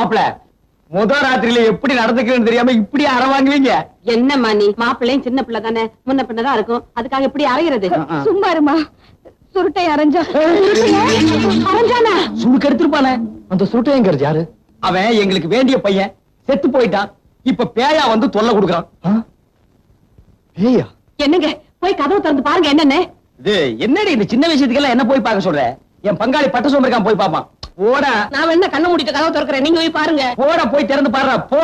மாப்பிள முதல் ராத்திரியில எப்படி நடந்துக்கிறேன்னு தெரியாம இப்படி அற வாங்குவீங்க? என்னம்மா நீ மாப்பிள்ளையும் சின்ன பிள்ளை தானே, முன்ன பின்னதான் இருக்கும், அதுக்காக இப்படி அரைகிறது? சும்மா இருமா. சுருட்டை அரைஞ்சா அரைஞ்சானா? சுருக்கு எடுத்துருப்பானே. அந்த சுருட்டையங்கிறது யாரு? அவன் எங்களுக்கு வேண்டிய பையன், செத்து போயிட்டான். இப்ப பேயா வந்து தொல்லை கொடுக்கறான். பேயா? என்னங்க போய் கதவு திறந்து பாருங்க. என்னன்னு இது என்னடி இந்த சின்ன விஷயத்துக்கெல்லாம் என்ன போய் பார்க்க சொல்ற? என் பங்காளி பட்ட சோம்பருக்கான், போய் பாப்பான். போடா. நான் வேணா கண்ணை மூடிட்டு கதவு திறக்கிறேன், நீங்க போய் பாருங்க. போடா, போய் திறந்து பாருடா, போ.